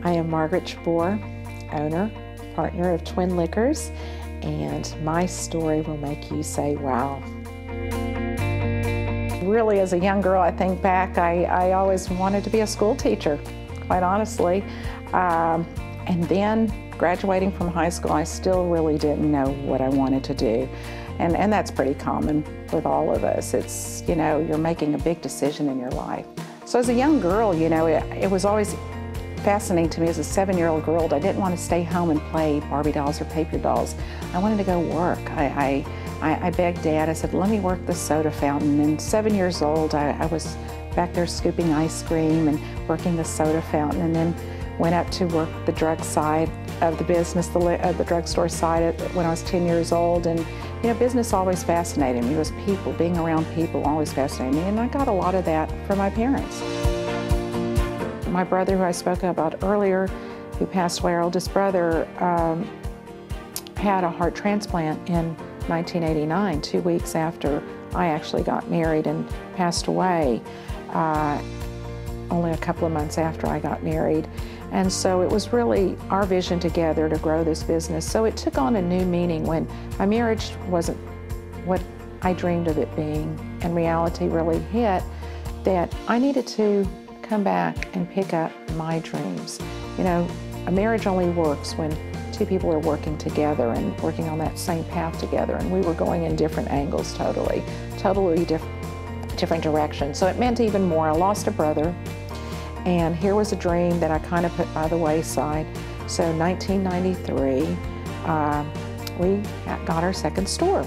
I am Margaret Jabour, owner, partner of Twin Liquors, and my story will make you say, wow. Really, as a young girl, I think back, I always wanted to be a school teacher, quite honestly. And then graduating from high school, I still really didn't know what I wanted to do. And that's pretty common with all of us. It's, you know, you're making a big decision in your life. So as a young girl, you know, it was always fascinating to me as a 7-year-old girl. I didn't want to stay home and play Barbie dolls or paper dolls. I wanted to go work. I begged Dad, I said, let me work the soda fountain. And 7 years old, I was back there scooping ice cream and working the soda fountain, and then went up to work the drug side of the business, the drugstore side when I was 10 years old. And you know, business always fascinated me. It was people, being around people always fascinated me, and I got a lot of that from my parents. My brother, who I spoke about earlier, who passed away, our oldest brother, had a heart transplant in 1989, 2 weeks after I actually got married, and passed away only a couple of months after I got married. And so it was really our vision together to grow this business. So it took on a new meaning when my marriage wasn't what I dreamed of it being, and reality really hit that I needed to come back and pick up my dreams. You know, a marriage only works when two people are working together and working on that same path together, and we were going in different angles, totally different directions. So it meant even more. I lost a brother, and here was a dream that I kind of put by the wayside. So 1993, we got our second store.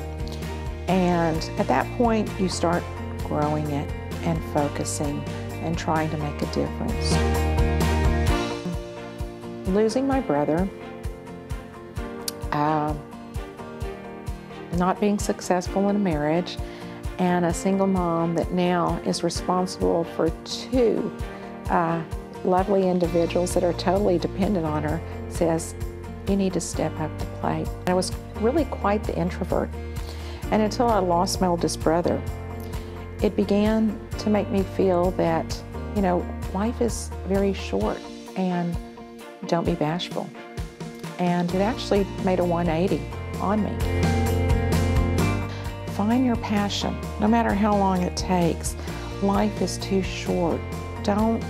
And at that point, you start growing it and focusing and trying to make a difference. Losing my brother, not being successful in a marriage, and a single mom that now is responsible for two lovely individuals that are totally dependent on her, says, you need to step up to the plate. I was really quite the introvert. And until I lost my oldest brother, it began to make me feel that, you know, life is very short, and don't be bashful. And it actually made a 180 on me. Find your passion, no matter how long it takes. Life is too short. Don't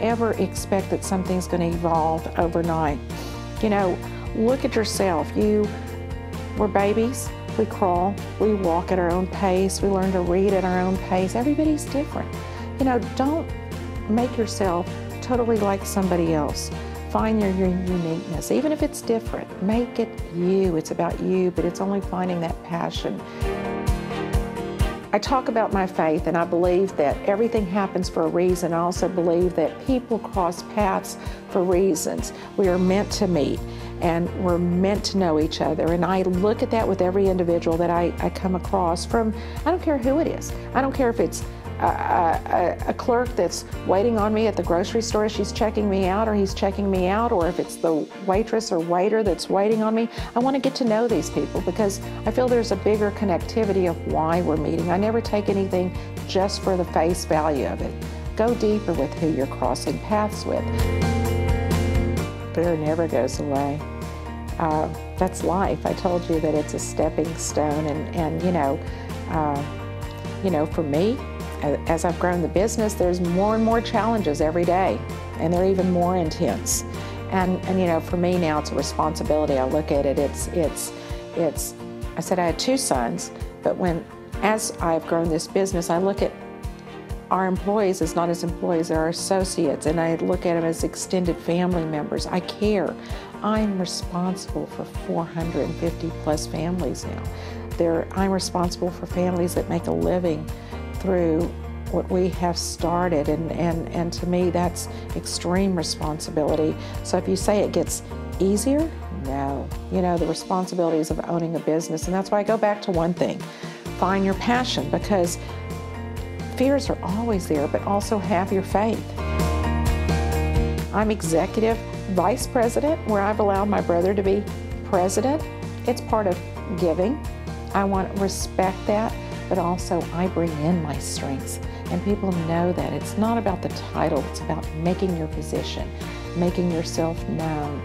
ever expect that something's going to evolve overnight. You know, look at yourself. We're babies. We crawl. We walk at our own pace. We learn to read at our own pace. Everybody's different. You know, don't make yourself totally like somebody else. Find your uniqueness. Even if it's different, make it you. It's about you, but it's only finding that passion. I talk about my faith, and I believe that everything happens for a reason. I also believe that people cross paths for reasons. We are meant to meet, and we're meant to know each other. And I look at that with every individual that I come across from, I don't care who it is. I don't care if it's a clerk that's waiting on me at the grocery store, she's checking me out, or he's checking me out, or if it's the waitress or waiter that's waiting on me. I want to get to know these people because I feel there's a bigger connectivity of why we're meeting. I never take anything just for the face value of it. Go deeper with who you're crossing paths with. Fear never goes away. That's life. I told you that it's a stepping stone, and you know, for me, as I've grown the business, there's more and more challenges every day, and they're even more intense. And you know, for me now, it's a responsibility. I look at it. I said I had 2 sons, but as I've grown this business, I look at our employees as not as employees, they're our associates, and I look at them as extended family members. I care. I'm responsible for 450 plus families now. I'm responsible for families that make a living through what we have started, and to me that's extreme responsibility. So if you say it gets easier, no. You know, the responsibilities of owning a business, and that's why I go back to one thing. Find your passion, because fears are always there, but also have your faith. I'm executive vice president, where I've allowed my brother to be president. It's part of giving. I want to respect that, but also I bring in my strengths. and people know that. It's not about the title, it's about making your position, making yourself known.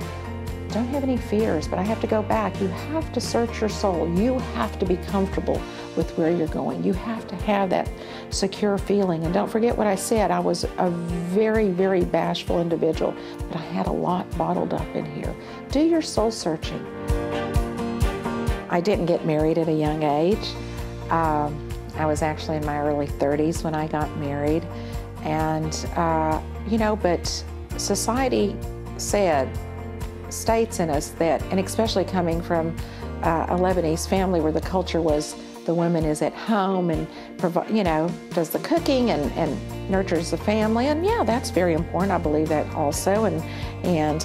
Don't have any fears, but I have to go back. You have to search your soul. You have to be comfortable with where you're going. You have to have that secure feeling. And don't forget what I said, I was a very, very bashful individual, but I had a lot bottled up in here. Do your soul searching. I didn't get married at a young age. I was actually in my early 30s when I got married. And, but society states in us that, and especially coming from a Lebanese family where the culture was the woman is at home and does the cooking and nurtures the family, and yeah, that's very important. I believe that also, and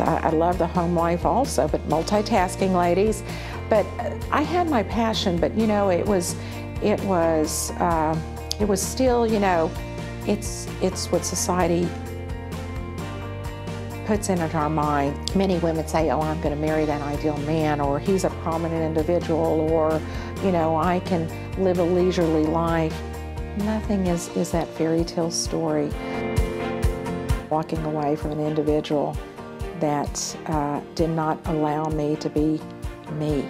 I love the home life also, but multitasking, ladies. But I had my passion, but it was still, it's what society puts into our mind. Many women say, oh, I'm going to marry that ideal man, or he's a prominent individual, or, I can live a leisurely life. Nothing is that fairy tale story. Walking away from an individual that did not allow me to be me.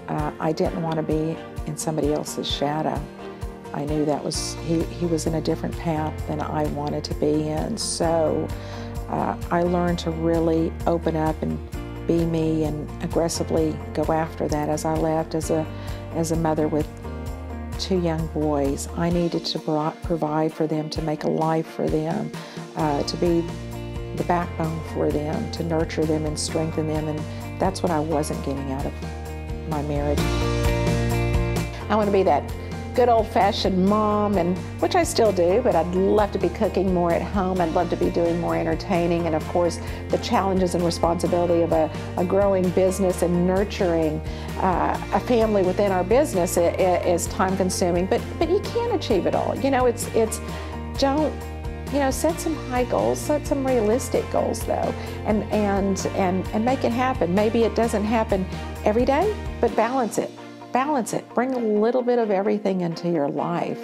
I didn't want to be in somebody else's shadow. I knew that he was in a different path than I wanted to be in. So I learned to really open up and be me and aggressively go after that. As I left as a mother with 2 young boys, I needed to provide for them, to make a life for them, to be the backbone for them, to nurture them and strengthen them, and that's what I wasn't getting out of my marriage. I want to be that good old-fashioned mom, and which I still do, but I'd love to be cooking more at home. I'd love to be doing more entertaining, and of course the challenges and responsibility of a growing business and nurturing a family within our business is time-consuming, but you can achieve it all. Set some high goals, set some realistic goals though, and make it happen. Maybe it doesn't happen every day, but balance it. Balance it. Bring a little bit of everything into your life.